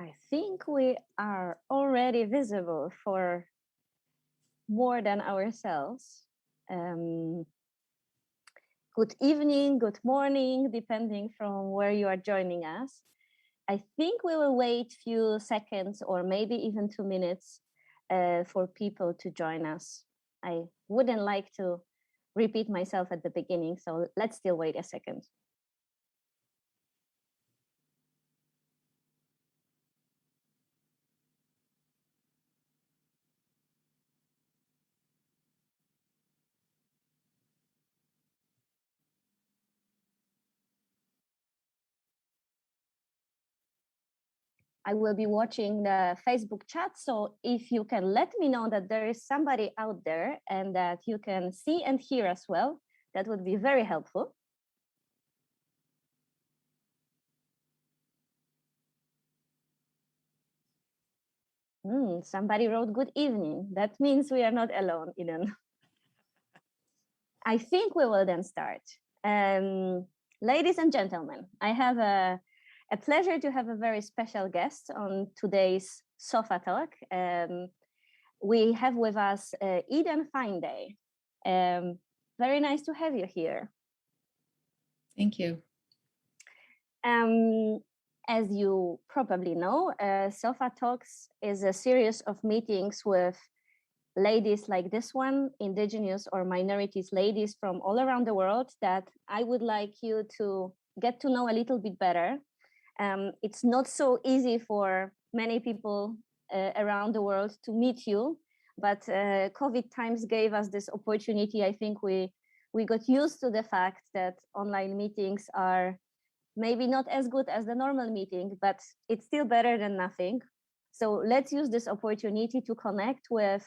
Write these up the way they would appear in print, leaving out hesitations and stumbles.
I think we are already visible for more than ourselves. Good evening, good morning, depending from where you are joining us. I think we will wait a few seconds or maybe even 2 minutes for people to join us. I wouldn't like to repeat myself at the beginning, so let's still wait a second. I will be watching the Facebook chat, so if you can let me know that there is somebody out there and that you can see and hear as well, that would be very helpful. Somebody wrote good evening. That means we are not alone, Eden. I think we will then start. Ladies and gentlemen, I have a pleasure to have a very special guest on today's Sofa Talk. We have with us Eden Finday. Very nice to have you here. Thank you. As you probably know, Sofa Talks is a series of meetings with ladies like this one, Indigenous or minorities ladies from all around the world that I would like you to get to know a little bit better. It's not so easy for many people around the world to meet you, but COVID times gave us this opportunity. I think we got used to the fact that online meetings are maybe not as good as the normal meeting, but it's still better than nothing. So let's use this opportunity to connect with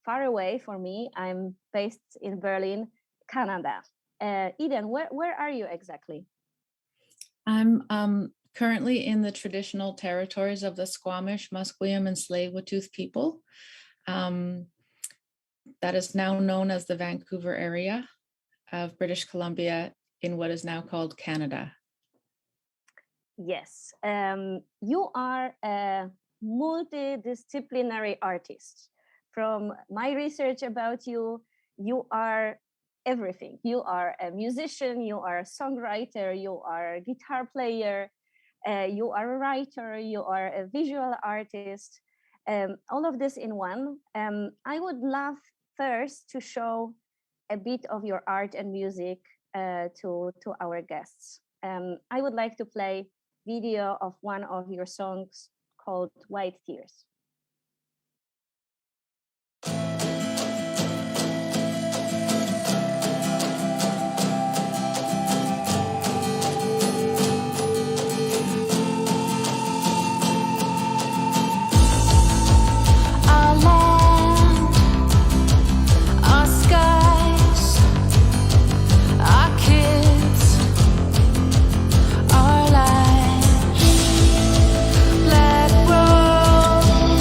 far away for me. I'm based in Berlin, Canada. Eden, where are you exactly? I'm currently in the traditional territories of the Squamish, Musqueam, and Tsleil-Waututh people. That is now known as the Vancouver area of British Columbia in what is now called Canada. Yes, you are a multidisciplinary artist. From my research about you, you are everything. You are a musician, you are a songwriter, you are a guitar player, you are a writer, you are a visual artist, all of this in one. I would love first to show a bit of your art and music to our guests. I would like to play video of one of your songs called White Tears. Black rose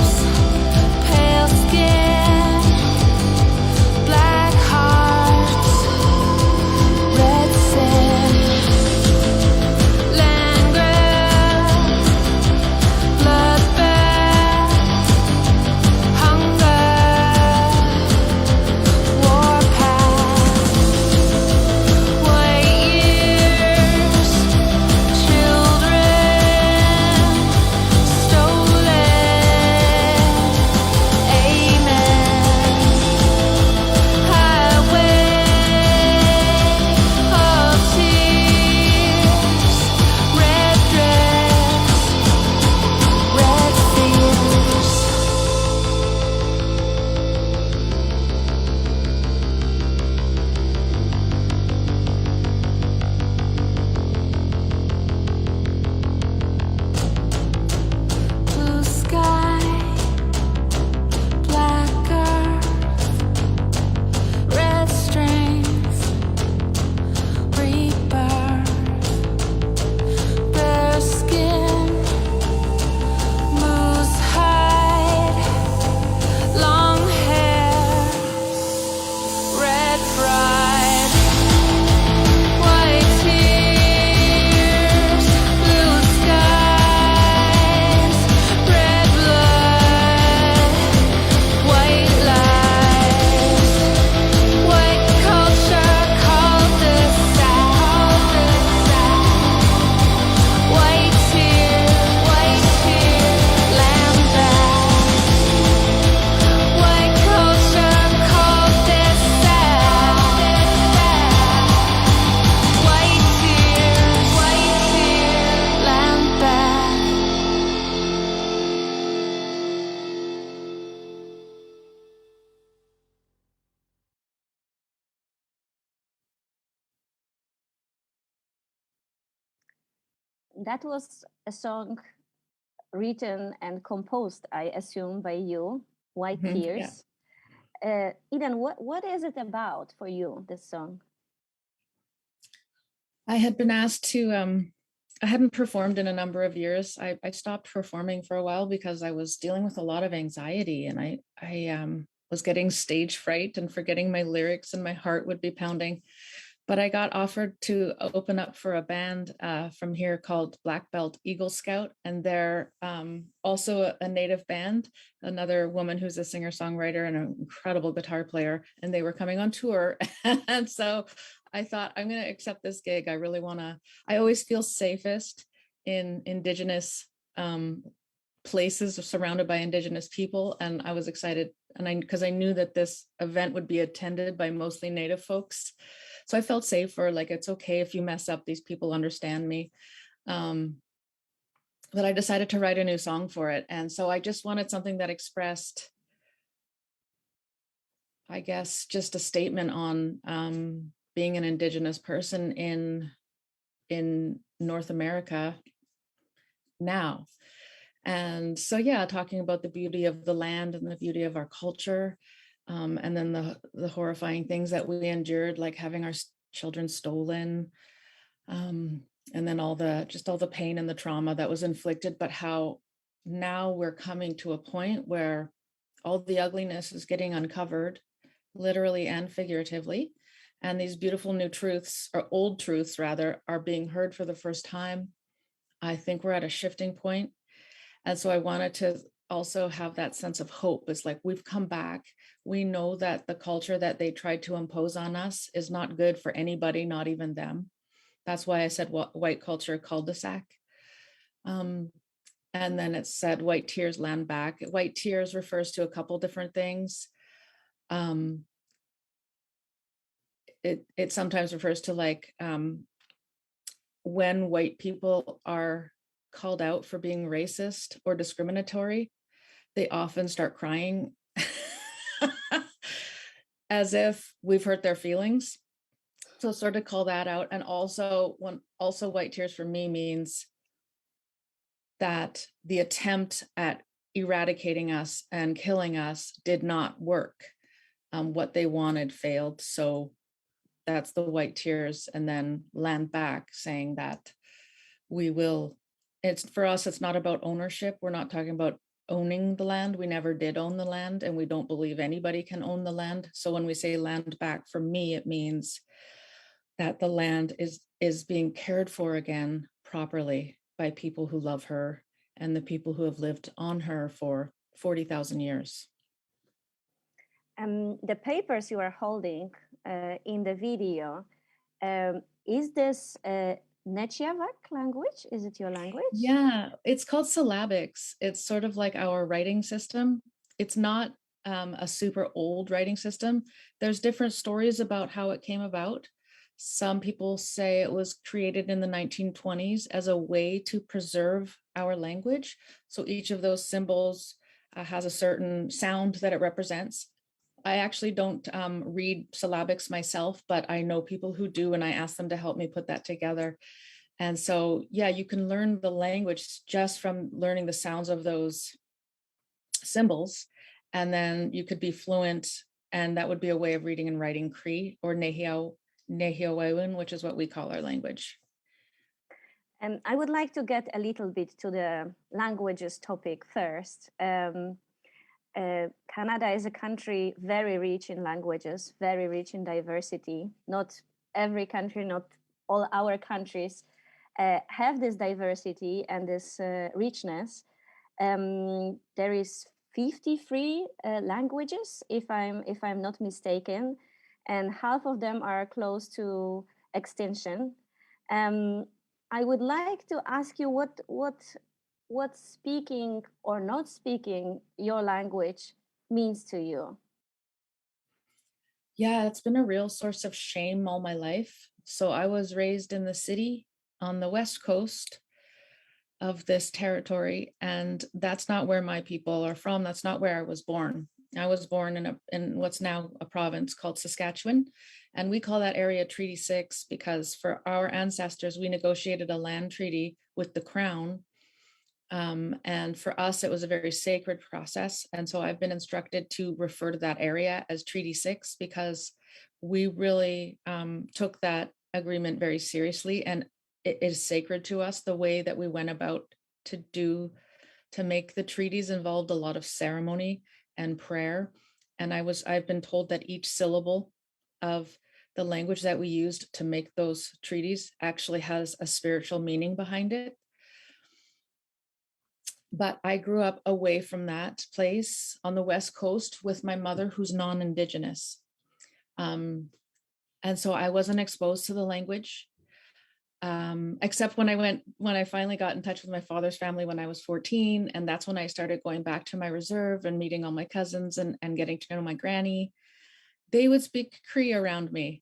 that was a song written and composed, I assume, by you, White Yeah. Tears. Eden, what is it about for you, this song? I had been asked to, I hadn't performed in a number of years. I stopped performing for a while because I was dealing with a lot of anxiety, and I was getting stage fright and forgetting my lyrics, and my heart would be pounding. But I got offered to open up for a band from here called Black Belt Eagle Scout, and they're also a native band, another woman who's a singer-songwriter and an incredible guitar player, and they were coming on tour. And so I thought, I'm going to accept this gig. I really want to, I always feel safest in Indigenous places surrounded by Indigenous people. And I was excited, and because I knew that this event would be attended by mostly Native folks. So I felt safer, like it's okay if you mess up, these people understand me. But I decided to write a new song for it. And so I just wanted something that expressed, I guess, just a statement on being an Indigenous person in North America now. And so, yeah, talking about the beauty of the land and the beauty of our culture, and then the horrifying things that we endured, like having our children stolen, and then all the pain and the trauma that was inflicted, but how now we're coming to a point where all the ugliness is getting uncovered, literally and figuratively, and these beautiful new truths, or old truths rather, are being heard for the first time. I think we're at a shifting point. And so I wanted to also have that sense of hope. It's like, we've come back. We know that the culture that they tried to impose on us is not good for anybody, not even them. That's why I said white culture cul-de-sac. And then it said white tears land back. White tears refers to a couple different things. It sometimes refers to like when white people are called out for being racist or discriminatory, they often start crying as if we've hurt their feelings. So sort of call that out. And also white tears for me means that the attempt at eradicating us and killing us did not work. What they wanted failed. So that's the white tears, and then land back, saying that we will, it's for us, it's not about ownership. We're not talking about owning the land. We never did own the land, and we don't believe anybody can own the land. So when we say land back, for me, it means that the land is being cared for again properly by people who love her and the people who have lived on her for 40,000 years. The papers you are holding in the video, is this Nechiavak language? Is it your language? Yeah, it's called syllabics. It's sort of like our writing system. It's not a super old writing system. There's different stories about how it came about. Some people say it was created in the 1920s as a way to preserve our language. So each of those symbols has a certain sound that it represents. I actually don't read syllabics myself, but I know people who do, and I ask them to help me put that together. And so, yeah, you can learn the language just from learning the sounds of those symbols. And then you could be fluent, and that would be a way of reading and writing Cree or Nehiawewin, which is what we call our language. And I would like to get a little bit to the languages topic first. Canada is a country very rich in languages, very rich in diversity. Not every country, not all our countries have this diversity and this richness. There is 53 languages, if I'm not mistaken, and half of them are close to extinction. I would like to ask you what speaking or not speaking your language means to you. Yeah, it's been a real source of shame all my life. So I was raised in the city on the West Coast of this territory, and that's not where my people are from. That's not where I was born. I was born in what's now a province called Saskatchewan, and we call that area Treaty 6 because for our ancestors, we negotiated a land treaty with the Crown. And for us, it was a very sacred process. And so I've been instructed to refer to that area as Treaty 6 because we really took that agreement very seriously, and it is sacred to us. The way that we went about to make the treaties involved a lot of ceremony and prayer. And I've been told that each syllable of the language that we used to make those treaties actually has a spiritual meaning behind it. But I grew up away from that place on the West Coast with my mother, who's non-Indigenous. And so I wasn't exposed to the language, except when I finally got in touch with my father's family when I was 14. And that's when I started going back to my reserve and meeting all my cousins and getting to know my granny. They would speak Cree around me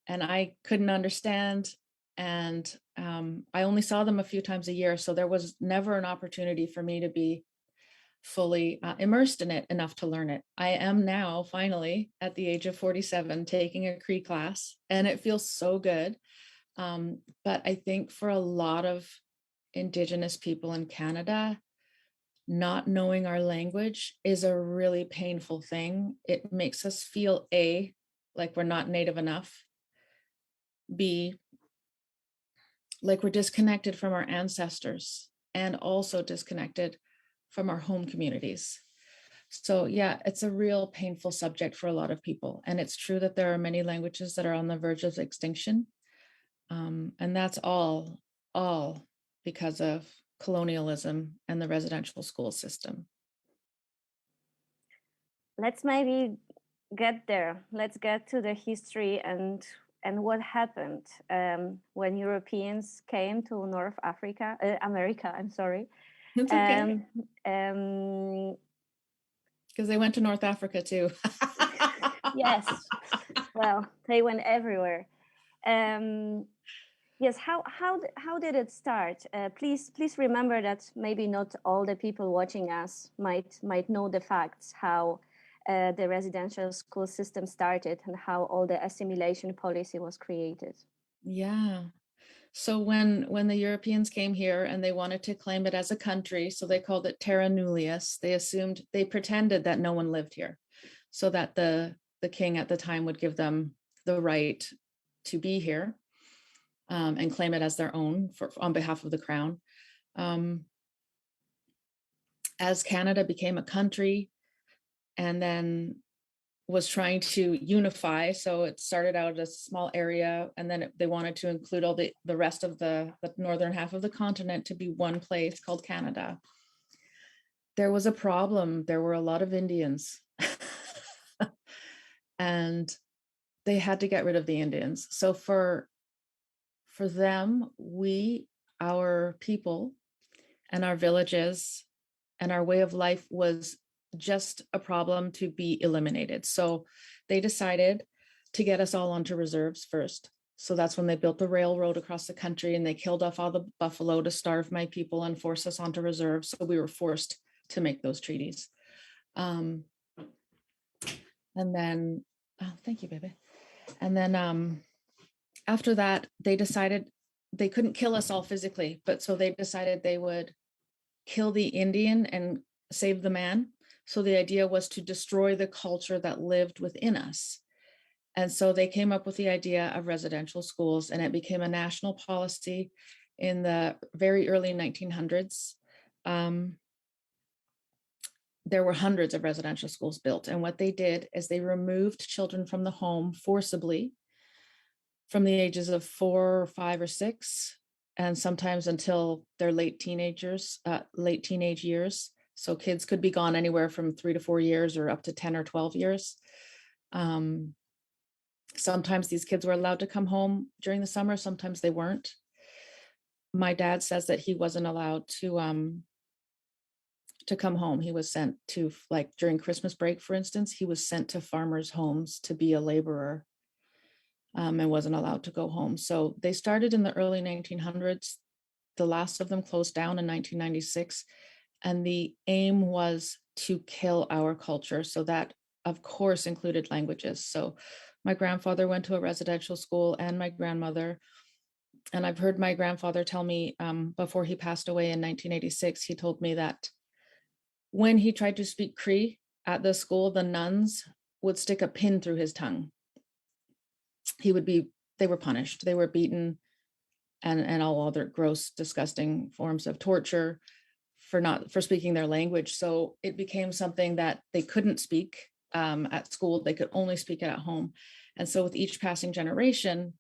and I couldn't understand. And I only saw them a few times a year. So there was never an opportunity for me to be fully immersed in it enough to learn it. I am now finally at the age of 47 taking a Cree class, and it feels so good. But I think for a lot of Indigenous people in Canada, not knowing our language is a really painful thing. It makes us feel A, like we're not Native enough, B, like we're disconnected from our ancestors, and also disconnected from our home communities. So yeah, it's a real painful subject for a lot of people. And it's true that there are many languages that are on the verge of extinction. And that's all because of colonialism and the residential school system. Let's maybe get there. Let's get to the history and what happened when Europeans came to North America. I'm sorry. It's okay. Because they went to North Africa too. Yes. Well, they went everywhere. Yes. How did it start? Please remember that maybe not all the people watching us might know the facts. How the residential school system started and how all the assimilation policy was created. Yeah. So when the Europeans came here and they wanted to claim it as a country, so they called it terra nullius, they pretended that no one lived here, so that the king at the time would give them the right to be here and claim it as their own on behalf of the crown. As Canada became a country and then was trying to unify. So it started out as a small area, and then they wanted to include all the rest of the northern half of the continent to be one place called Canada. There was a problem. There were a lot of Indians and they had to get rid of the Indians. So for them, our people and our villages and our way of life was just a problem to be eliminated. So they decided to get us all onto reserves first. So that's when they built the railroad across the country and they killed off all the buffalo to starve my people and force us onto reserves. So we were forced to make those treaties. And then, thank you, baby. And then after that, they decided they couldn't kill us all physically, but so they decided they would kill the Indian and save the man. So the idea was to destroy the culture that lived within us. And so they came up with the idea of residential schools, and it became a national policy in the very early 1900s. There were hundreds of residential schools built. And what they did is they removed children from the home forcibly from the ages of 4 or 5 or 6, and sometimes until their late teenage years. So kids could be gone anywhere from 3 to 4 years or up to 10 or 12 years. Sometimes these kids were allowed to come home during the summer. Sometimes they weren't. My dad says that he wasn't allowed to come home. He was sent to, like during Christmas break, for instance, he was sent to farmers' homes to be a laborer and wasn't allowed to go home. So they started in the early 1900s. The last of them closed down in 1996. And the aim was to kill our culture. So that, of course, included languages. So my grandfather went to a residential school, and my grandmother. And I've heard my grandfather tell me before he passed away in 1986, he told me that when he tried to speak Cree at the school, the nuns would stick a pin through his tongue. They were punished, they were beaten, and all other gross, disgusting forms of torture for speaking their language. So it became something that they couldn't speak at school. They could only speak it at home. And so with each passing generation,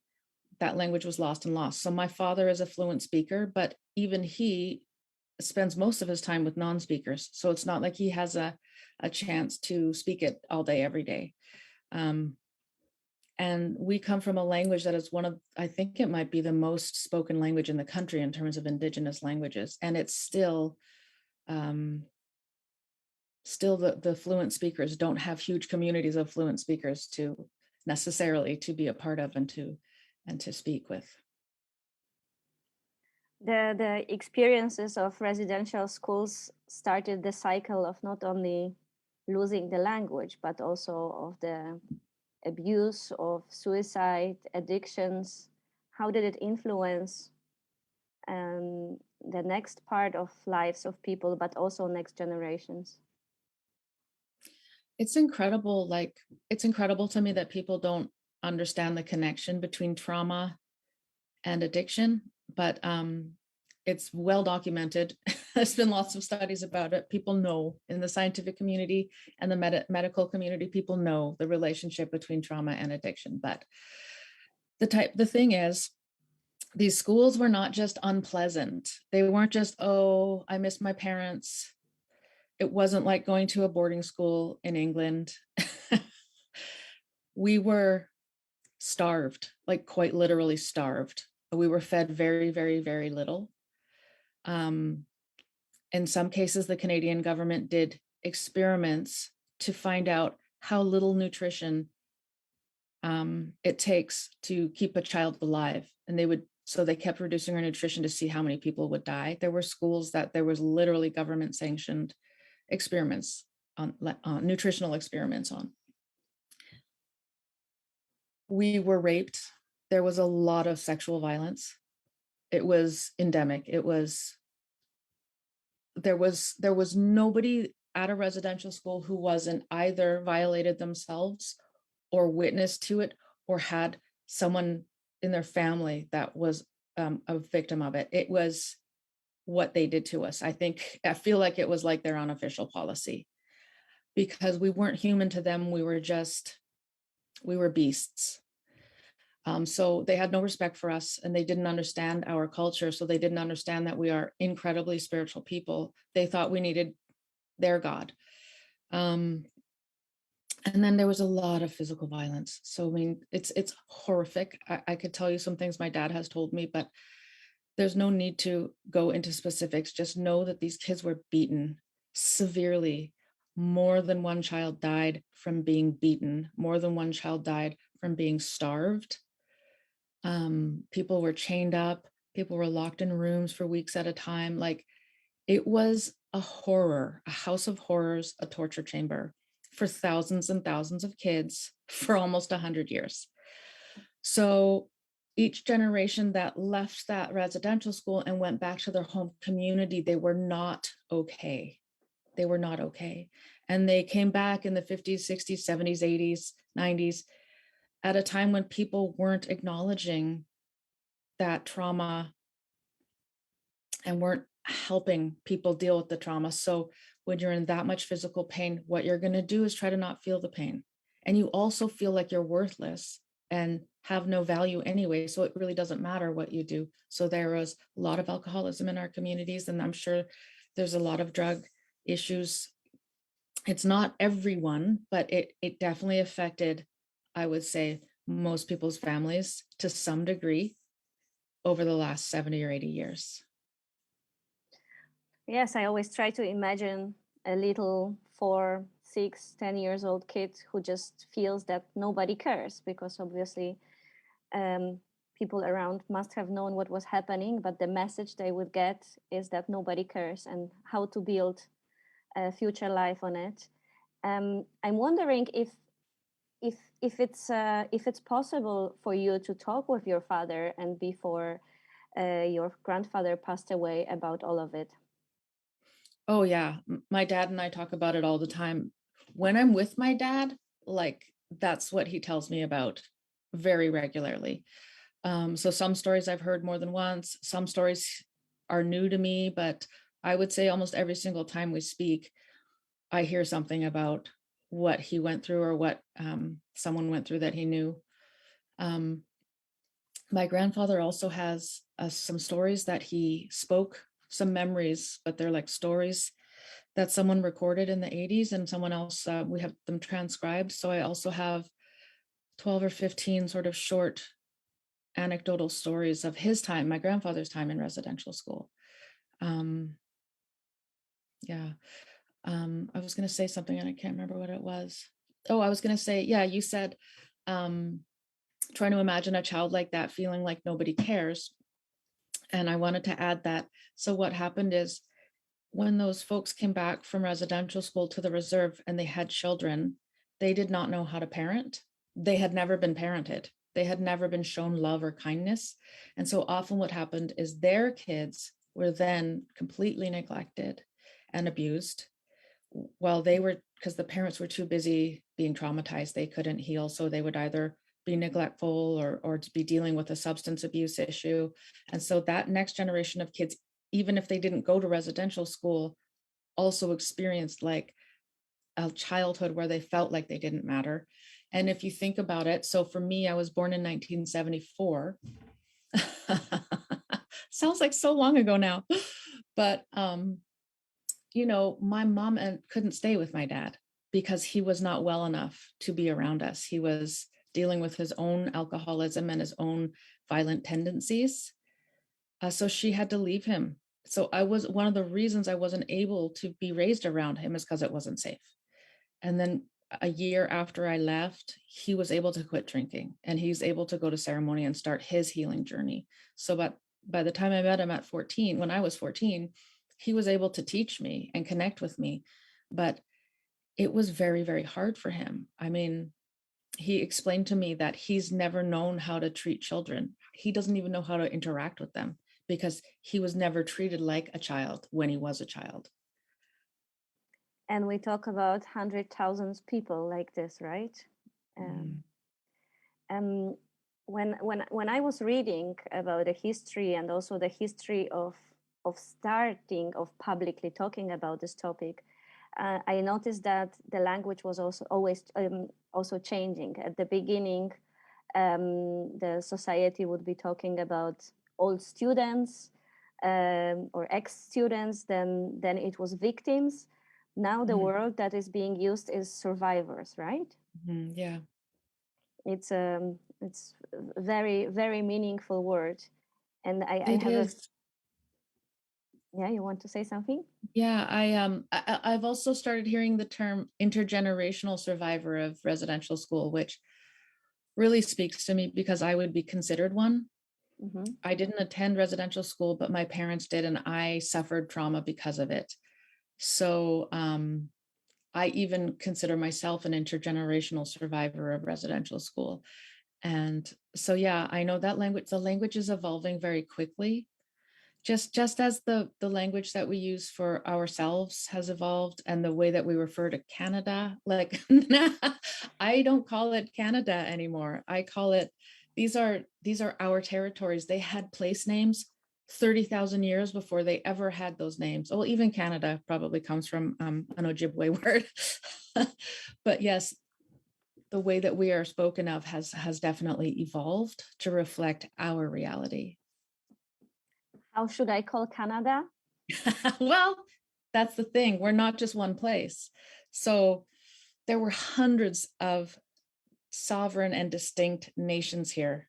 that language was lost and lost. So my father is a fluent speaker, but even he spends most of his time with non-speakers. So it's not like he has a chance to speak it all day, every day. And we come from a language that is I think it might be the most spoken language in the country in terms of Indigenous languages. And it's still the fluent speakers don't have huge communities of fluent speakers to necessarily to be a part of and to speak with. The experiences of residential schools started the cycle of not only losing the language, but also of the abuse, of suicide, addictions. How did it influence the next part of lives of people, but also next generations? It's incredible. It's incredible to me that people don't understand the connection between trauma and addiction, but it's well documented. There's been lots of studies about it. People know, in the scientific community and the medical community, people know the relationship between trauma and addiction. But the thing is, these schools were not just unpleasant. They weren't just, oh, I miss my parents. It wasn't like going to a boarding school in England. We were starved, like quite literally starved. We were fed very, very, very little. In some cases, the Canadian government did experiments to find out how little nutrition it takes to keep a child alive. And they kept reducing our nutrition to see how many people would die. There were schools that there was literally government sanctioned experiments on nutritional experiments on. We were raped. There was a lot of sexual violence. It was endemic. There was nobody at a residential school who wasn't either violated themselves or witnessed to it or had someone in their family that was a victim of it. It was what they did to us. I feel like it was like their unofficial policy, because we weren't human to them. We were beasts. So they had no respect for us, and they didn't understand our culture. So they didn't understand that we are incredibly spiritual people. They thought we needed their God. And then there was a lot of physical violence. So, I mean, it's horrific. I could tell you some things my dad has told me, but there's no need to go into specifics. Just know that these kids were beaten severely. More than one child died from being beaten. More than one child died from being starved. People were chained up. People were locked in rooms for weeks at a time. Like, it was a horror, a house of horrors, a torture chamber for thousands and thousands of kids for almost 100 years. So each generation that left that residential school and went back to their home community, they were not okay. They were not okay. And they came back in the 50s, 60s, 70s, 80s, 90s, at a time when people weren't acknowledging that trauma and weren't helping people deal with the trauma. So when you're in that much physical pain, what you're going to do is try to not feel the pain. And you also feel like you're worthless and have no value anyway. So it really doesn't matter what you do. So there was a lot of alcoholism in our communities, and I'm sure there's a lot of drug issues. It's not everyone, but it definitely affected, I would say, most people's families to some degree over the last 70 or 80 years. Yes, I always try to imagine a little 4, 6, 10 years old kid who just feels that nobody cares, because obviously people around must have known what was happening, but the message they would get is that nobody cares, and how to build future life on it. I'm wondering if it's possible for you to talk with your father and before your grandfather passed away about all of it. Oh yeah, my dad and I talk about it all the time. When I'm with my dad, like that's what he tells me about very regularly. So some stories I've heard more than once, some stories are new to me, but I would say almost every single time we speak, I hear something about what he went through or what someone went through that he knew. My grandfather also has some stories that he spoke, some memories, but they're like stories that someone recorded in the 80s and someone else, we have them transcribed. So I also have 12 or 15 sort of short anecdotal stories of his time, my grandfather's time in residential school. Yeah. I was going to say something and I can't remember what it was. Oh, I was going to say, yeah, you said trying to imagine a child like that feeling like nobody cares. And I wanted to add that. So what happened is when those folks came back from residential school to the reserve and they had children, they did not know how to parent. They had never been parented. They had never been shown love or kindness. And so often what happened is their kids were then completely neglected and abused while they were, because the parents were too busy being traumatized, they couldn't heal. So they would either be neglectful or to be dealing with a substance abuse issue. And so that next generation of kids, even if they didn't go to residential school, also experienced like a childhood where they felt like they didn't matter. And if you think about it, so for me, I was born in 1974. Sounds like so long ago now. But you know, my mom couldn't stay with my dad because he was not well enough to be around us. He was dealing with his own alcoholism and his own violent tendencies. So she had to leave him. So I was, one of the reasons I wasn't able to be raised around him is because it wasn't safe. And then a year after I left, he was able to quit drinking and he's able to go to ceremony and start his healing journey. So by the time I met him at 14, when I was 14, he was able to teach me and connect with me. But it was very, very hard for him. I mean, he explained to me that he's never known how to treat children. He doesn't even know how to interact with them because he was never treated like a child when he was a child. And we talk about 100,000 people like this, right? When I was reading about the history and also the history of starting of publicly talking about this topic, I noticed that the language was also always also changing. At the beginning, the society would be talking about old students or ex-students. Then it was victims. Now the word that is being used is survivors, right? Yeah. It's very, very meaningful word. And I have yeah, you want to say something? Yeah, I've also started hearing the term intergenerational survivor of residential school, which really speaks to me because I would be considered one. I didn't attend residential school, but my parents did, and I suffered trauma because of it. So I even consider myself an intergenerational survivor of residential school. And so, yeah, I know that the language is evolving very quickly. Just as the language that we use for ourselves has evolved and the way that we refer to Canada, like I don't call it Canada anymore. I call it, these are our territories. They had place names 30,000 years before they ever had those names. Well, even Canada probably comes from an Ojibwe word. But yes, the way that we are spoken of has definitely evolved to reflect our reality. How should I call Canada? Well, that's the thing. We're not just one place. So there were hundreds of sovereign and distinct nations here.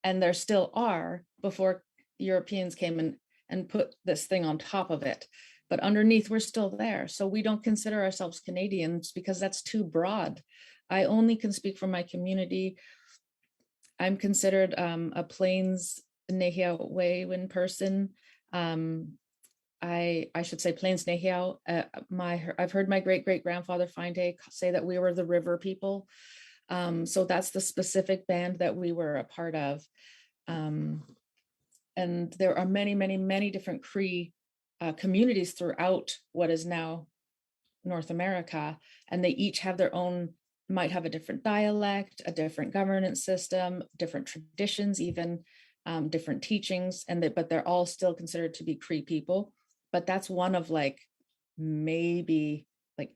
And there still are before Europeans came and put this thing on top of it. But underneath, we're still there. So we don't consider ourselves Canadians because that's too broad. I only can speak for my community. I'm considered a Plains Nehiyawewin person. I should say Plains Nehiao. I've heard my great-great-grandfather Finde say that we were the river people. So that's the specific band that we were a part of. And there are many, many, many different Cree communities throughout what is now North America, and they each have their own, might have a different dialect, a different governance system, different traditions, even different teachings, but they're all still considered to be Cree people. But that's one of like maybe like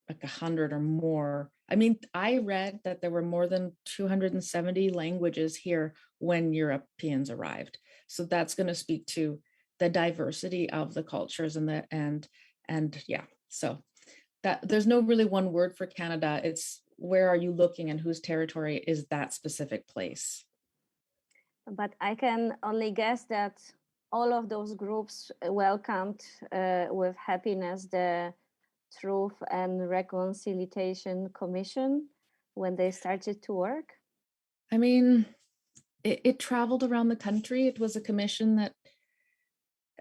100 or more. I mean, I read that there were more than 270 languages here when Europeans arrived. So that's going to speak to the diversity of the cultures and yeah. So that there's no really one word for Canada. It's where are you looking and whose territory is that specific place? But I can only guess that all of those groups welcomed with happiness the Truth and Reconciliation Commission when they started to work. I mean, it traveled around the country. It was a commission that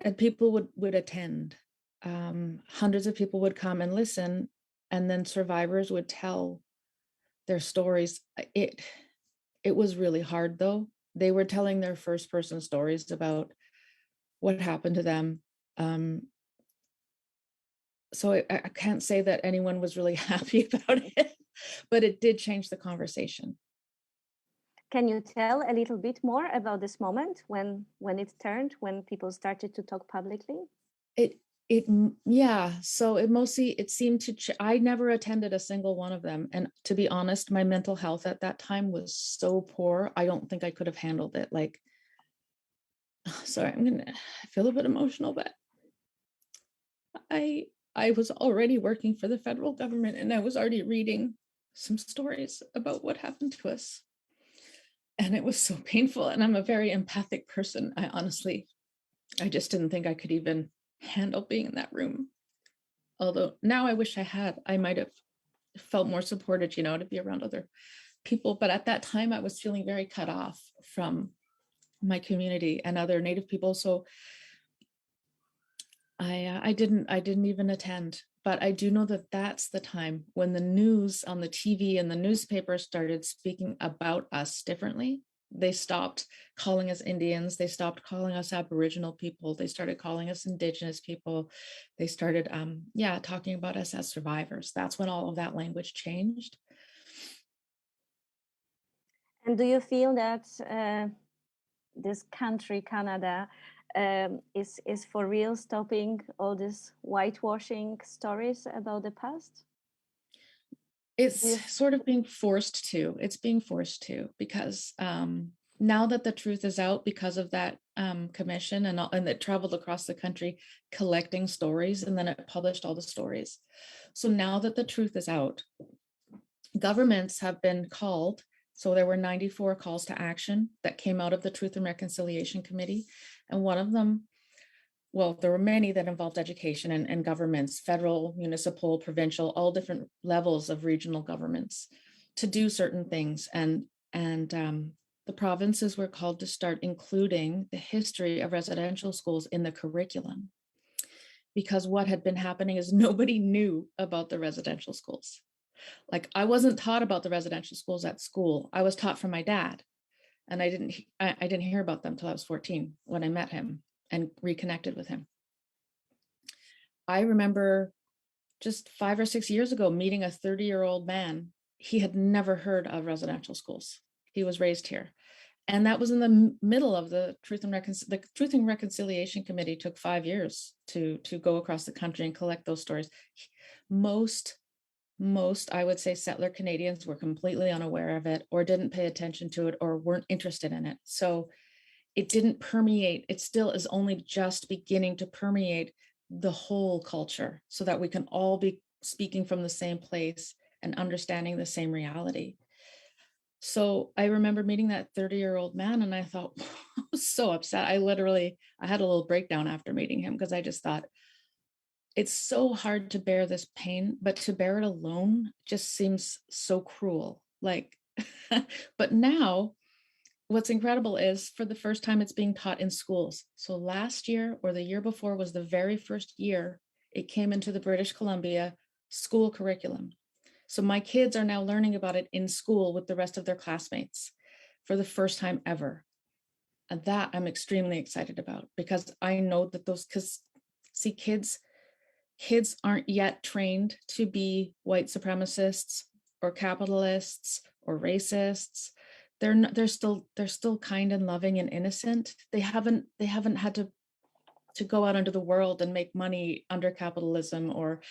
and people would attend. Hundreds of people would come and listen, and then survivors would tell their stories. It was really hard though. They were telling their first person stories about what happened to them. So I can't say that anyone was really happy about it, but it did change the conversation. Can you tell a little bit more about this moment when it turned, when people started to talk publicly? Yeah, so it seemed to I never attended a single one of them, and to be honest, my mental health at that time was so poor. I don't think I could have handled it. Like, sorry, I feel a bit emotional, but I was already working for the federal government, and I was already reading some stories about what happened to us, and it was so painful. And I'm a very empathic person. I just didn't think I could even handle being in that room. Although now I wish I had. I might have felt more supported, to be around other people. But at that time, I was feeling very cut off from my community and other Native people. So I didn't even attend. But I do know that that's the time when the news on the TV and the newspaper started speaking about us differently. They stopped calling us Indians. They stopped calling us Aboriginal people. They started calling us Indigenous people. They started, talking about us as survivors. That's when all of that language changed. And do you feel that this country, Canada, is for real stopping all these whitewashing stories about the past? It's sort of being forced to. It's being forced to because now that the truth is out because of that commission and it traveled across the country collecting stories, and then it published all the stories. So now that the truth is out, governments have been called. So there were 94 calls to action that came out of the Truth and Reconciliation Committee. And one of them, well, there were many that involved education and governments, federal, municipal, provincial, all different levels of regional governments to do certain things. And the provinces were called to start including the history of residential schools in the curriculum. Because what had been happening is nobody knew about the residential schools. Like, I wasn't taught about the residential schools at school. I was taught from my dad. And I didn't hear about them till I was 14 when I met him and reconnected with him. I remember just 5 or 6 years ago meeting a 30-year-old man. He had never heard of residential schools. He was raised here. And that was in the middle of the Truth and Reconciliation Committee. Took 5 years to go across the country and collect those stories. Most, I would say, settler Canadians were completely unaware of it or didn't pay attention to it or weren't interested in it. So it didn't permeate. It still is only just beginning to permeate the whole culture so that we can all be speaking from the same place and understanding the same reality. So I remember meeting that 30-year-old man, and I thought, I was so upset. I had a little breakdown after meeting him because I just thought, it's so hard to bear this pain, but to bear it alone just seems so cruel. Like, but now what's incredible is for the first time it's being taught in schools. So last year or the year before was the very first year it came into the British Columbia school curriculum. So my kids are now learning about it in school with the rest of their classmates for the first time ever. And that I'm extremely excited about, because I know that because see, kids aren't yet trained to be white supremacists or capitalists or racists. They're still kind and loving and innocent. They haven't had to go out into the world and make money under capitalism, or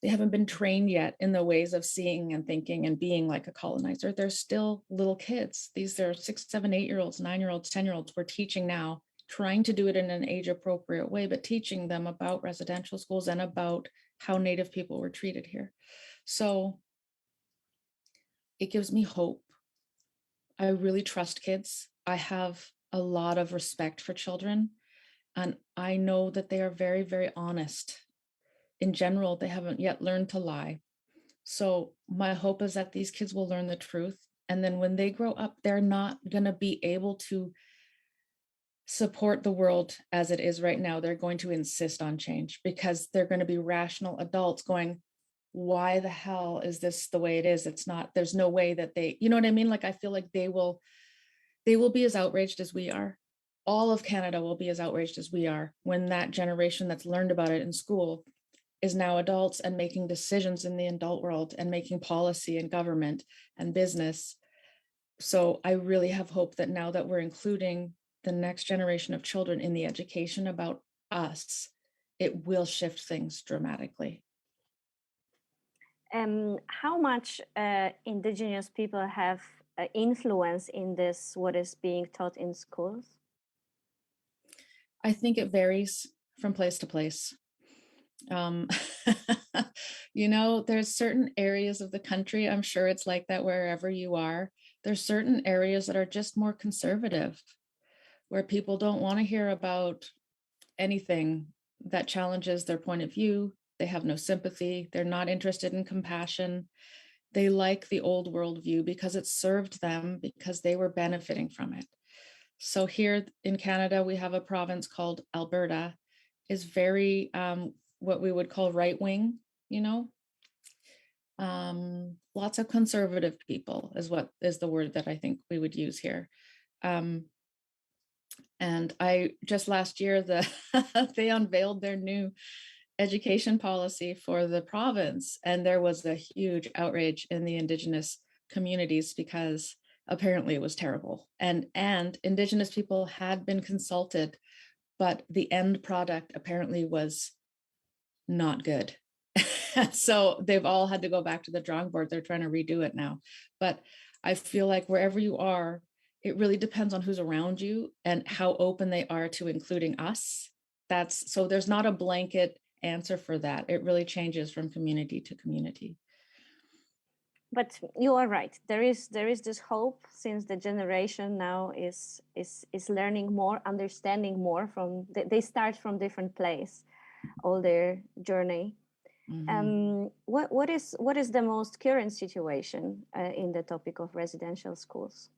they haven't been trained yet in the ways of seeing and thinking and being like a colonizer. They're still little kids. These are 6, 7, 8-year-olds, 9-year-olds, 10-year-olds. We're teaching now, trying to do it in an age appropriate way, but teaching them about residential schools and about how Native people were treated here. So it gives me hope. I really trust kids. I have a lot of respect for children, and I know that they are very, very honest. In general, they haven't yet learned to lie. So my hope is that these kids will learn the truth. And then when they grow up, they're not going to be able to support the world as it is right now. They're going to insist on change, because they're going to be rational adults going, why the hell is this the way it is? It's not, there's no way that they, you know what I mean? Like, I feel like they will be as outraged as we are. All of Canada will be as outraged as we are when that generation that's learned about it in school is now adults and making decisions in the adult world and making policy and government and business. So I really have hope that now that we're including the next generation of children in the education about us, it will shift things dramatically. How much Indigenous people have influence in this, what is being taught in schools? I think it varies from place to place. There's certain areas of the country, I'm sure it's like that wherever you are. There's certain areas that are just more conservative, where people don't want to hear about anything that challenges their point of view. They have no sympathy. They're not interested in compassion. They like the old worldview because it served them, because they were benefiting from it. So here in Canada, we have a province called Alberta, is very what we would call right wing, lots of conservative people is the word that I think we would use here. And I just last year, they unveiled their new education policy for the province, and there was a huge outrage in the Indigenous communities because apparently it was terrible. And Indigenous people had been consulted, but the end product apparently was not good. So they've all had to go back to the drawing board. They're trying to redo it now. But I feel like wherever you are, it really depends on who's around you and how open they are to including us. So there's not a blanket answer for that. It really changes from community to community. But you are right. There is this hope, since the generation now is learning more, understanding more. They start from different place, all their journey. Mm-hmm. What is the most current situation in the topic of residential schools?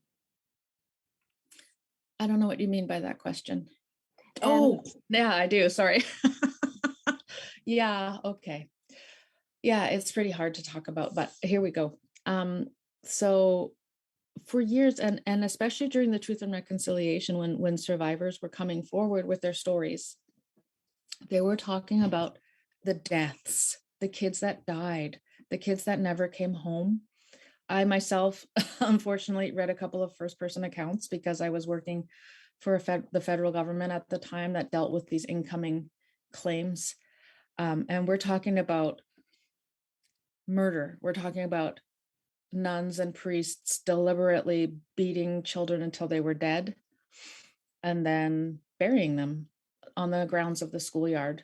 I don't know what you mean by that question. Oh, yeah, I do. Sorry. Yeah. Okay. Yeah, it's pretty hard to talk about, but here we go. So for years, and especially during the Truth and Reconciliation, when survivors were coming forward with their stories, they were talking about the deaths, the kids that died, the kids that never came home. I myself, unfortunately, read a couple of first-person accounts because I was working for the federal government at the time that dealt with these incoming claims. And we're talking about murder. We're talking about nuns and priests deliberately beating children until they were dead and then burying them on the grounds of the schoolyard,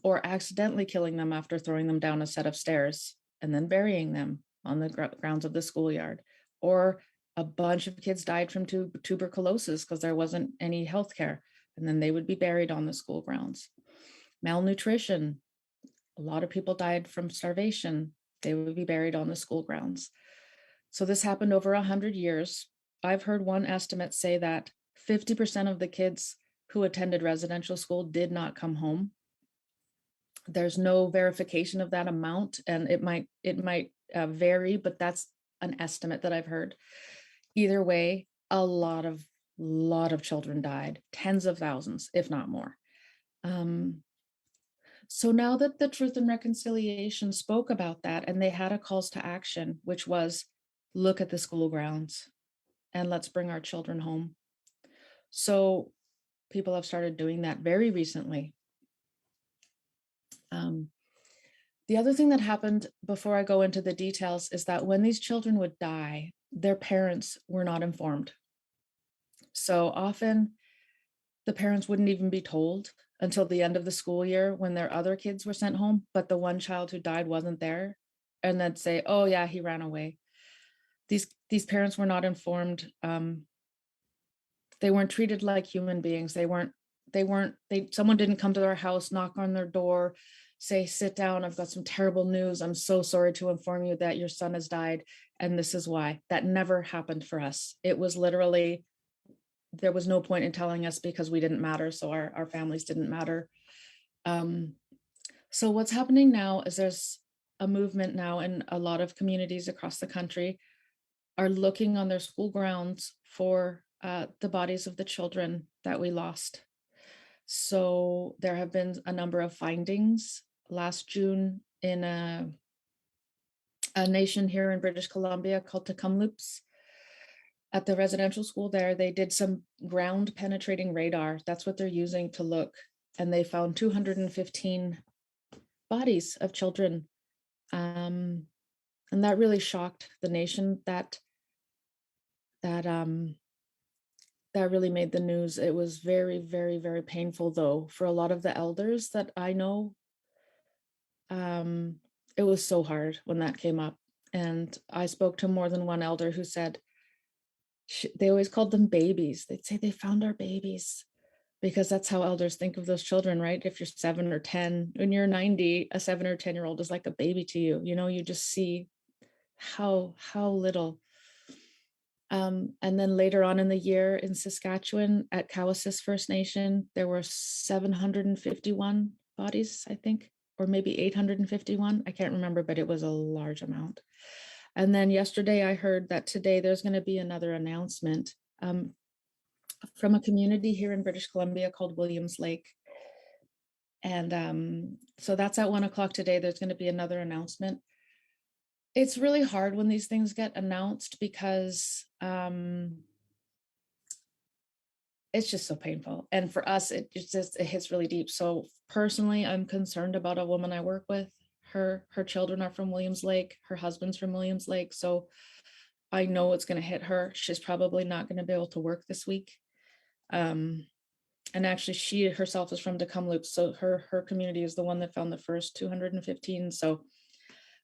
or accidentally killing them after throwing them down a set of stairs and then burying them on the grounds of the schoolyard. Or a bunch of kids died from tuberculosis because there wasn't any health care, and then they would be buried on the school grounds. Malnutrition, a lot of people died from starvation. They would be buried on the school grounds. So this happened over 100 years. I've heard one estimate say that 50% of the kids who attended residential school did not come home. There's no verification of that amount, and it might vary, but that's an estimate that I've heard. Either way, a lot of children died, tens of thousands, if not more. So now that the Truth and Reconciliation spoke about that, and they had a calls to action, which was look at the school grounds and let's bring our children home. So people have started doing that very recently. The other thing that happened, before I go into the details, is that when these children would die, their parents were not informed. So often the parents wouldn't even be told until the end of the school year when their other kids were sent home, but the one child who died wasn't there, and they'd say, oh yeah, he ran away. These parents were not informed. They weren't treated like human beings. Someone didn't come to their house, knock on their door, say, sit down, I've got some terrible news. I'm so sorry to inform you that your son has died, and this is why. That never happened for us. It was literally, there was no point in telling us because we didn't matter, so our families didn't matter. So what's happening now is there's a movement now in a lot of communities across the country are looking on their school grounds for the bodies of the children that we lost. So there have been a number of findings. Last June, in a nation here in British Columbia called Tecumloops, at the residential school there, they did some ground penetrating radar. That's what they're using to look. And they found 215 bodies of children. And that really shocked the nation. That really made the news. It was very, very, very painful, though, for a lot of the elders that I know. It was so hard when that came up. And I spoke to more than one elder who said, they always called them babies. They'd say they found our babies, because that's how elders think of those children, right? If you're 7 or 10, when you're 90, a 7 or 10-year-old is like a baby to you. You know, you just see how little. And then later on in the year in Saskatchewan at Cowessess First Nation, there were 751 bodies, I think, or maybe 851. I can't remember, but it was a large amount. And then yesterday I heard that today there's going to be another announcement from a community here in British Columbia called Williams Lake. And so that's at 1 o'clock today. There's going to be another announcement. It's really hard when these things get announced because it's just so painful. And for us, it hits really deep. So personally, I'm concerned about a woman I work with. Her children are from Williams Lake. Her husband's from Williams Lake. So I know it's going to hit her. She's probably not going to be able to work this week. And actually, she herself is from Tecumloops. So her community is the one that found the first 215. So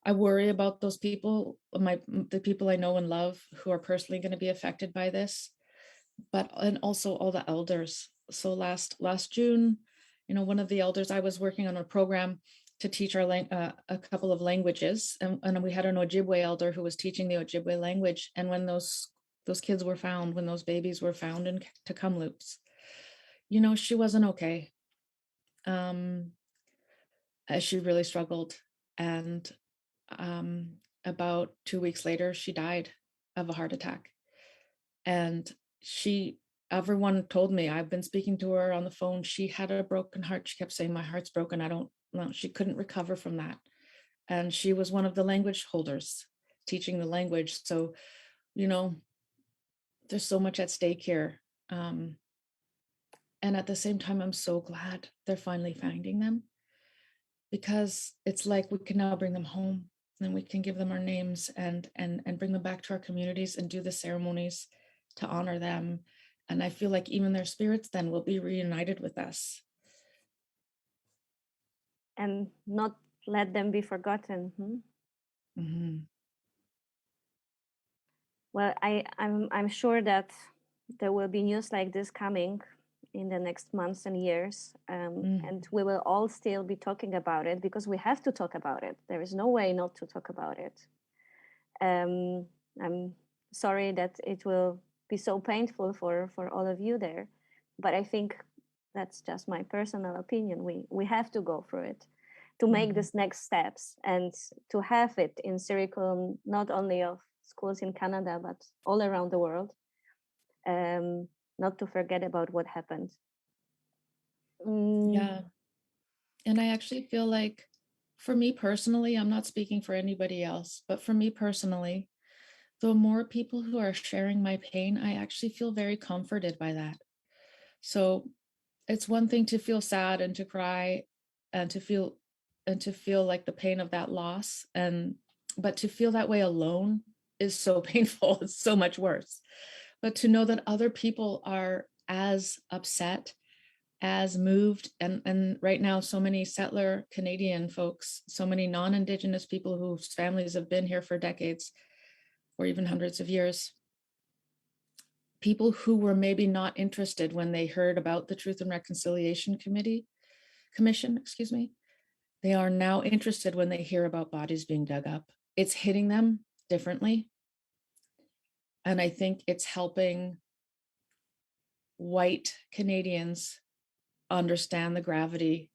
I worry about those people, the people I know and love who are personally going to be affected by this, and also all the elders. So last June, one of the elders, I was working on a program to teach a couple of languages, and we had an Ojibwe elder who was teaching the Ojibwe language. And when those kids were found, when those babies were found in Tecumloops, she wasn't okay. She really struggled, and about 2 weeks later, she died of a heart attack. And everyone told me, I've been speaking to her on the phone, she had a broken heart. She kept saying, my heart's broken. I don't know. She couldn't recover from that. And she was one of the language holders teaching the language. So, there's so much at stake here. And at the same time, I'm so glad they're finally finding them, because it's like we can now bring them home, and we can give them our names and bring them back to our communities and do the ceremonies to honor them. And I feel like even their spirits then will be reunited with us. And not let them be forgotten. Mm-hmm. Well, I'm sure that there will be news like this coming in the next months and years, and we will all still be talking about it, because we have to talk about it. There is no way not to talk about it. I'm sorry that it will be so painful for all of you there. But I think that's just my personal opinion. We have to go through it to make this next steps and to have it in curriculum, not only of schools in Canada, but all around the world. Not to forget about what happened. Yeah. And I actually feel like, for me personally, I'm not speaking for anybody else, but for me personally, the more people who are sharing my pain, I actually feel very comforted by that. So it's one thing to feel sad and to cry and to feel like the pain of that loss, but to feel that way alone is so painful. It's so much worse. But to know that other people are as upset, as moved, and right now so many settler Canadian folks, so many non-Indigenous people whose families have been here for decades or even hundreds of years, people who were maybe not interested when they heard about the Truth and Reconciliation Commission, they are now interested when they hear about bodies being dug up. It's hitting them differently. And I think it's helping white Canadians understand the gravity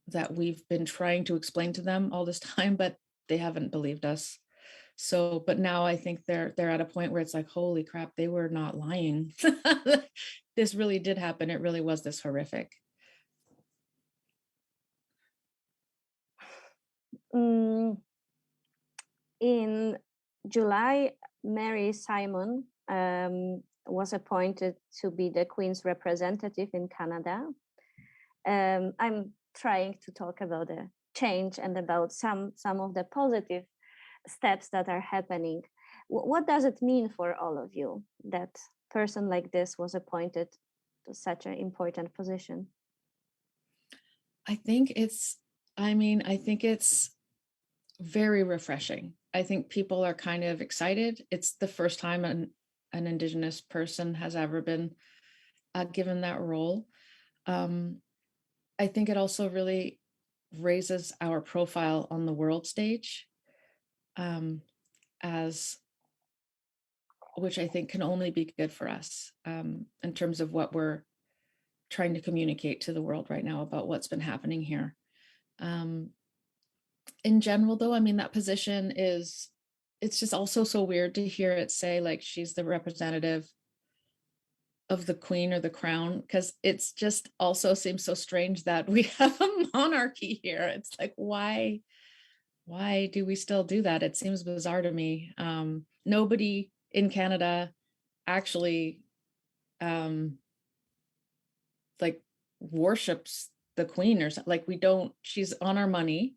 that we've been trying to explain to them all this time, but they haven't believed us. So, but now I think they're at a point where it's like, holy crap, they were not lying. This really did happen. It really was this horrific. In July, Mary Simon was appointed to be the Queen's representative in Canada. I'm trying to talk about the change and about some of the positive steps that are happening. What does it mean for all of you that person like this was appointed to such an important position? I think it's very refreshing. I think people are kind of excited. It's the first time an Indigenous person has ever been given that role. I think it also really raises our profile on the world stage, which I think can only be good for us in terms of what we're trying to communicate to the world right now about what's been happening here. In general, though, I mean, that position it's just also so weird to hear it say like she's the representative of the Queen or the Crown, because it's just also seems so strange that we have a monarchy here. It's like, why do we still do that? It seems bizarre to me. Nobody in Canada actually like worships the Queen or something. Like, we don't, she's on our money.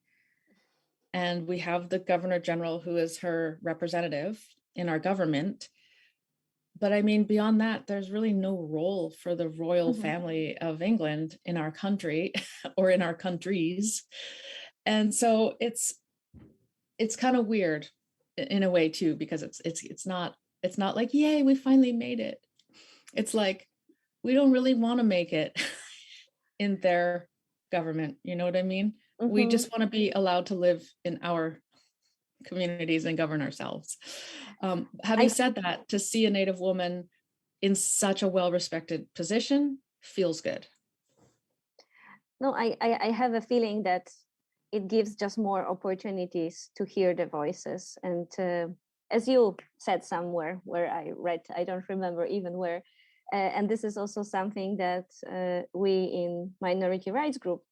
And we have the Governor General who is her representative in our government. But I mean, beyond that, there's really no role for the royal family of England in our country or in our countries. And so it's kind of weird in a way too, because it's not like, yay, we finally made it. It's like, we don't really want to make it in their government. You know what I mean? We just want to be allowed to live in our communities and govern ourselves. Having said that, to see a Native woman in such a well-respected position feels good. No, I have a feeling that it gives just more opportunities to hear the voices. And as you said somewhere where I read, I don't remember even where, and this is also something that we in Minority Rights Group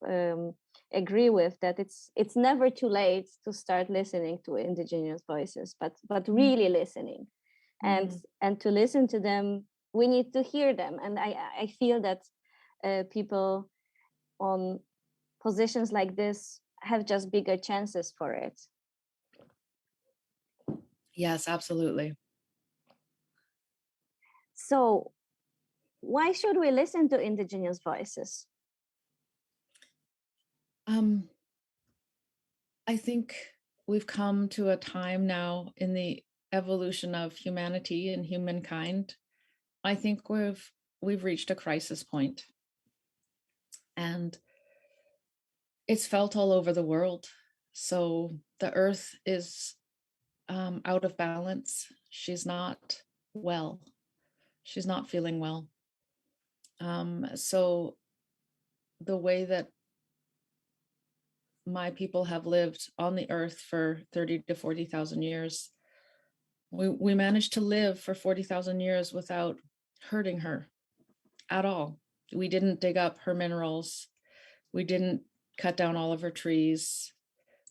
agree with, that it's never too late to start listening to Indigenous voices, but really listening. And to listen to them, we need to hear them. And I feel that people on positions like this have just bigger chances for it. Yes, absolutely. So why should we listen to Indigenous voices? I think we've come to a time now in the evolution of humanity and humankind. I think we've reached a crisis point, and it's felt all over the world. So the earth is out of balance. She's not well. She's not feeling well. So the way that my people have lived on the earth for 30 to 40,000 years, we managed to live for 40,000 years without hurting her at all. We didn't dig up her minerals. We didn't cut down all of her trees.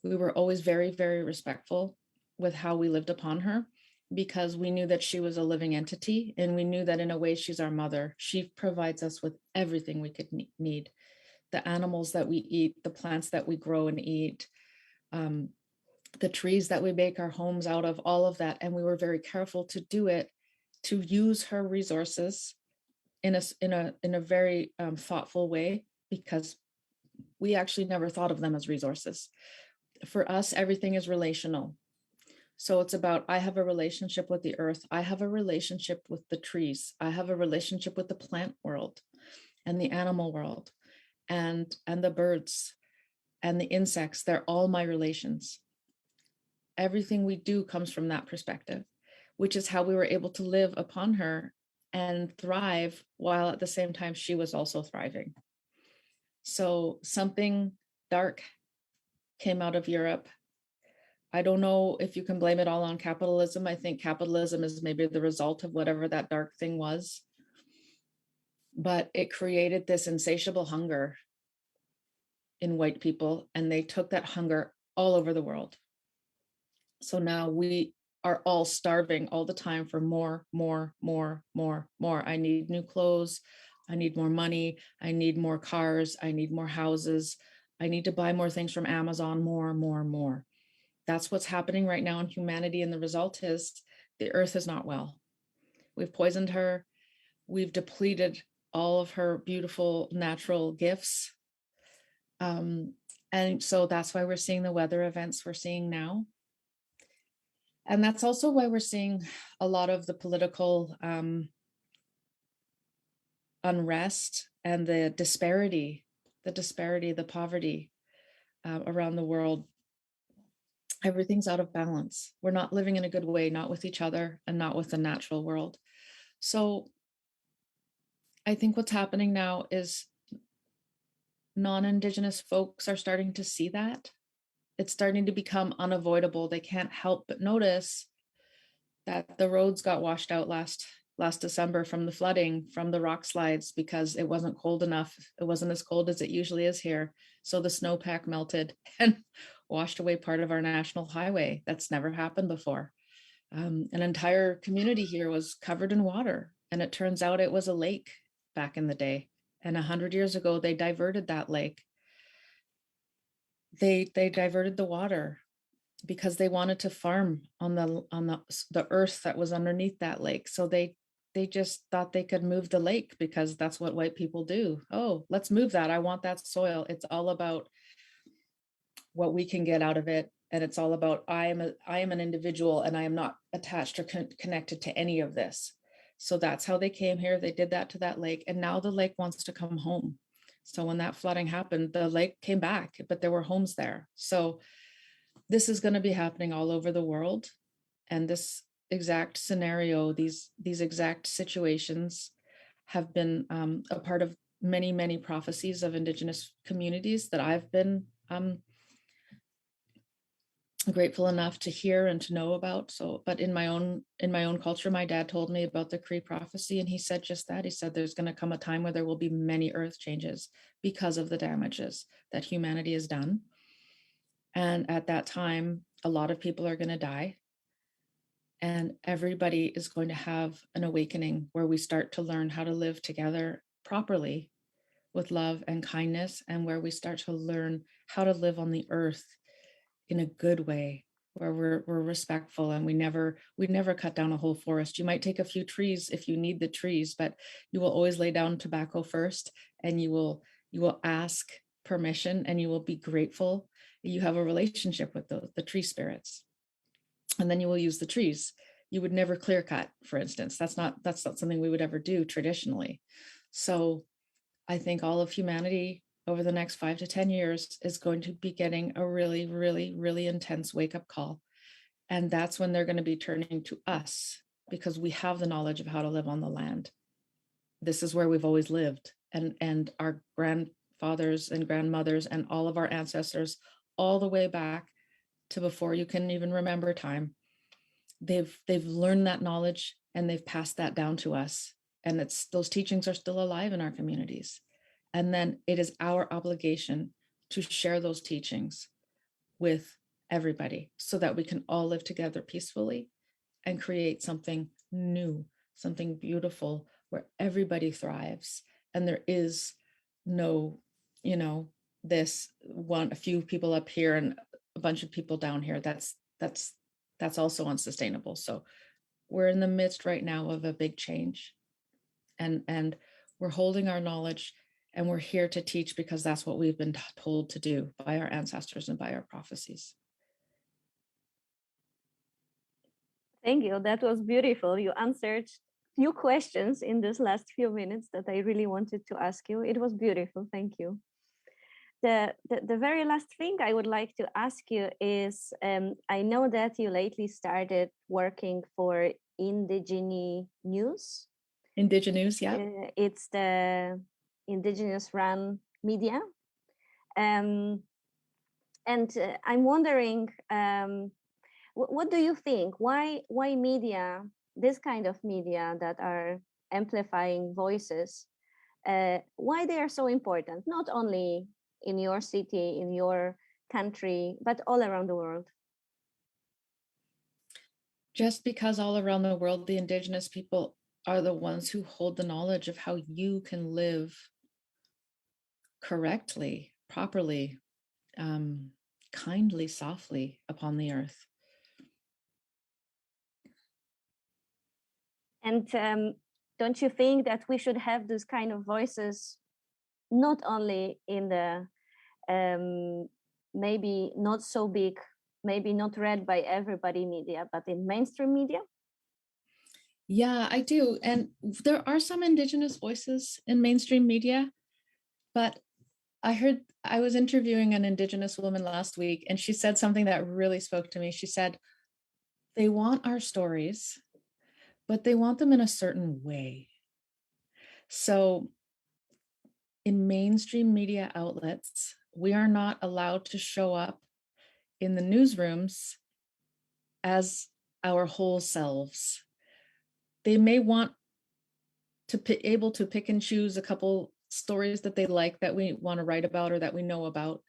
We were always very, very respectful with how we lived upon her, because we knew that she was a living entity, and we knew that in a way she's our mother. She provides us with everything we could need. The animals that we eat, the plants that we grow and eat, the trees that we make our homes out of, all of that. And we were very careful to do it, to use her resources in a very thoughtful way, because we actually never thought of them as resources. For us, everything is relational. So it's about, I have a relationship with the earth. I have a relationship with the trees. I have a relationship with the plant world and the animal world and the birds and the insects. They're all my relations. Everything we do comes from that perspective, which is how we were able to live upon her and thrive, while at the same time she was also thriving. So something dark came out of Europe. I don't know if you can blame it all on capitalism. I think capitalism is maybe the result of whatever that dark thing was. But it created this insatiable hunger in white people, and they took that hunger all over the world. So now we are all starving all the time for more. I need new clothes. I need more money. I need more cars. I need more houses. I need to buy more things from Amazon, more. That's what's happening right now in humanity. And the result is the earth is not well. We've poisoned her. We've depleted all of her beautiful natural gifts. And so that's why we're seeing the weather events we're seeing now. And that's also why we're seeing a lot of the political unrest and the disparity, the poverty around the world. Everything's out of balance. We're not living in a good way, not with each other and not with the natural world. So I think what's happening now is non-Indigenous folks are starting to see that. It's starting to become unavoidable. They can't help but notice that the roads got washed out last December from the flooding, from the rock slides, because it wasn't cold enough. It wasn't as cold as it usually is here. So the snowpack melted and washed away part of our national highway. That's never happened before. An entire community here was covered in water, and it turns out it was a lake back in the day. And 100 years ago, they diverted that lake. They diverted the water because they wanted to farm on the earth that was underneath that lake. So they just thought they could move the lake because that's what white people do. Oh, let's move that. I want that soil. It's all about what we can get out of it. And it's all about, I am an individual and I am not attached or connected to any of this. So that's how they came here. They did that to that lake. And now the lake wants to come home. So when that flooding happened, the lake came back, but there were homes there. So this is going to be happening all over the world. And this exact scenario, these exact situations have been a part of many, many prophecies of Indigenous communities that I've been grateful enough to hear and to know about. So, but in my own culture, my dad told me about the Kree Prophecy, and he said just that. He said there's going to come a time where there will be many earth changes because of the damages that humanity has done. And at that time, a lot of people are going to die. And everybody is going to have an awakening where we start to learn how to live together properly with love and kindness, and where we start to learn how to live on the earth in a good way, where we're respectful and we never cut down a whole forest. You might take a few trees if you need the trees, but you will always lay down tobacco first, and you will ask permission, and you will be grateful. You have a relationship with the tree spirits, and then you will use the trees. You would never clear cut, for instance. That's not something we would ever do traditionally. So I think all of humanity over the next 5 to 10 years is going to be getting a really, really, really intense wake-up call. And that's when they're going to be turning to us because we have the knowledge of how to live on the land. This is where we've always lived. And our grandfathers and grandmothers and all of our ancestors, all the way back to before you can even remember time, they've learned that knowledge and they've passed that down to us. And those teachings are still alive in our communities. And then it is our obligation to share those teachings with everybody so that we can all live together peacefully and create something new, something beautiful, where everybody thrives. And there is no, a few people up here and a bunch of people down here. That's also unsustainable. So we're in the midst right now of a big change, and we're holding our knowledge, and we're here to teach because that's what we've been told to do by our ancestors and by our prophecies. Thank you. That was beautiful. You answered few questions in this last few minutes that I really wanted to ask you. It was beautiful. Thank you. The very last thing I would like to ask you is, I know that you lately started working for Indigenous. Indigenous, yeah. It's the Indigenous run media. And I'm wondering, what do you think? Why media, this kind of media that are amplifying voices, why they are so important, not only in your city, in your country, but all around the world? Just because all around the world, the Indigenous people are the ones who hold the knowledge of how you can live correctly, properly, kindly, softly upon the earth. And don't you think that we should have those kind of voices, not only in the maybe not so big, maybe not read by everybody media, but in mainstream media? Yeah, I do. And there are some Indigenous voices in mainstream media, but I was interviewing an Indigenous woman last week, and she said something that really spoke to me. She said, they want our stories, but they want them in a certain way. So in mainstream media outlets, we are not allowed to show up in the newsrooms as our whole selves. They may want to be able to pick and choose a couple stories that they like, that we want to write about or that we know about,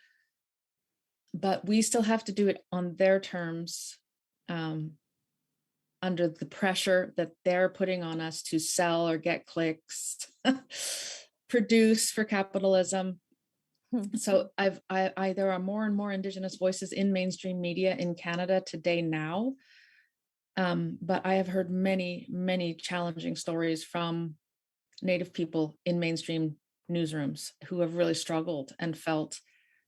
but we still have to do it on their terms, under the pressure that they're putting on us to sell or get clicks, produce for capitalism. So there are more and more Indigenous voices in mainstream media in Canada today now. But I have heard many, many challenging stories from Native people in mainstream newsrooms who have really struggled and felt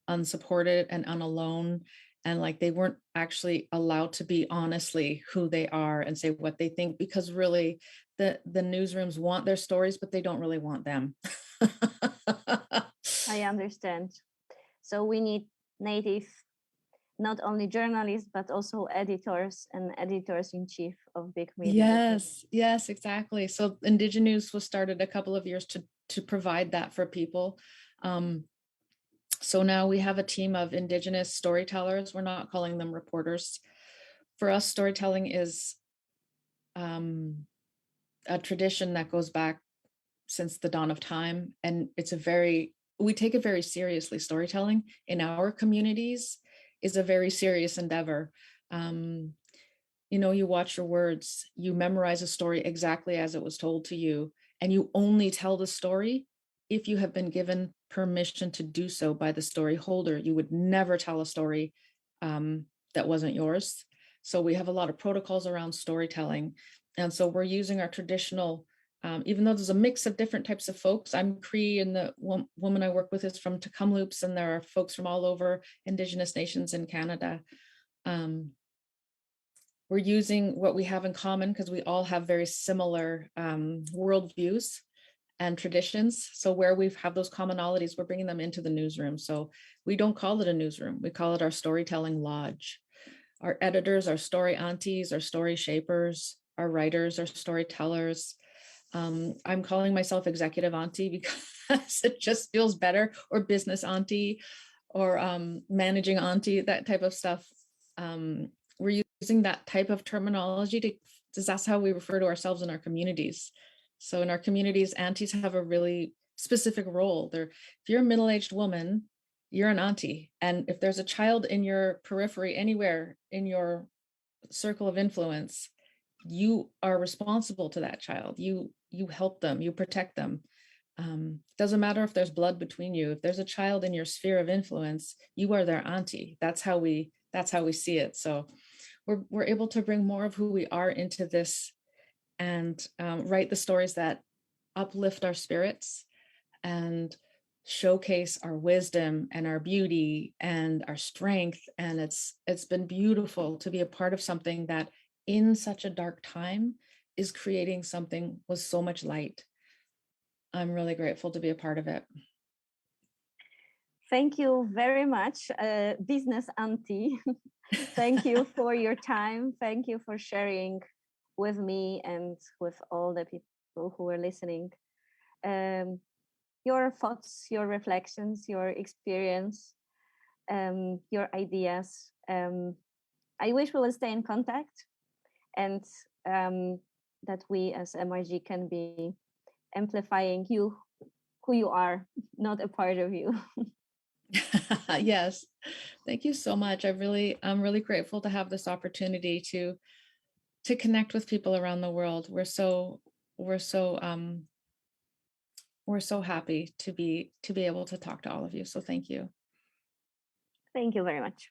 unsupported and unalone, and like they weren't actually allowed to be honestly who they are and say what they think, because really the newsrooms want their stories, but they don't really want them. I understand. So we need Native, not only journalists, but also editors and editors-in-chief of big media. Yes, exactly. So Indigenous was started a couple of years to provide that for people. So now we have a team of Indigenous storytellers. We're not calling them reporters. For us, storytelling is a tradition that goes back since the dawn of time. And we take it very seriously. Storytelling in our communities is a very serious endeavor. You watch your words, you memorize a story exactly as it was told to you, and you only tell the story if you have been given permission to do so by the story holder. You would never tell a story that wasn't yours. So we have a lot of protocols around storytelling. And so we're using our traditional, even though there's a mix of different types of folks. I'm Cree, and the woman I work with is from Tecumloops, and there are folks from all over Indigenous nations in Canada. We're using what we have in common because we all have very similar worldviews and traditions. So where we have those commonalities, we're bringing them into the newsroom. So we don't call it a newsroom. We call it our storytelling lodge. Our editors, our story aunties, our story shapers are writers or storytellers. I'm calling myself executive auntie because it just feels better, or business auntie, or managing auntie, that type of stuff. We're using that type of terminology because that's how we refer to ourselves in our communities. So in our communities, aunties have a really specific role. If you're a middle-aged woman, you're an auntie. And if there's a child in your periphery, anywhere in your circle of influence, you are responsible to that child. You help them, you protect them. Doesn't matter if there's blood between you. If there's a child in your sphere of influence, you are their auntie. That's how we see it. So we're able to bring more of who we are into this, and write the stories that uplift our spirits and showcase our wisdom and our beauty and our strength. And it's been beautiful to be a part of something that in such a dark time is creating something with so much light. I'm really grateful to be a part of it. Thank you very much, business auntie. Thank you for your time. Thank you for sharing with me and with all the people who are listening. Your thoughts, your reflections, your experience, your ideas. I wish we will stay in contact, and that we as MRG can be amplifying you, who you are, not a part of you. Yes, thank you so much. I'm really grateful to have this opportunity to connect with people around the world. We're so happy to be able to talk to all of you. So thank you. Thank you very much.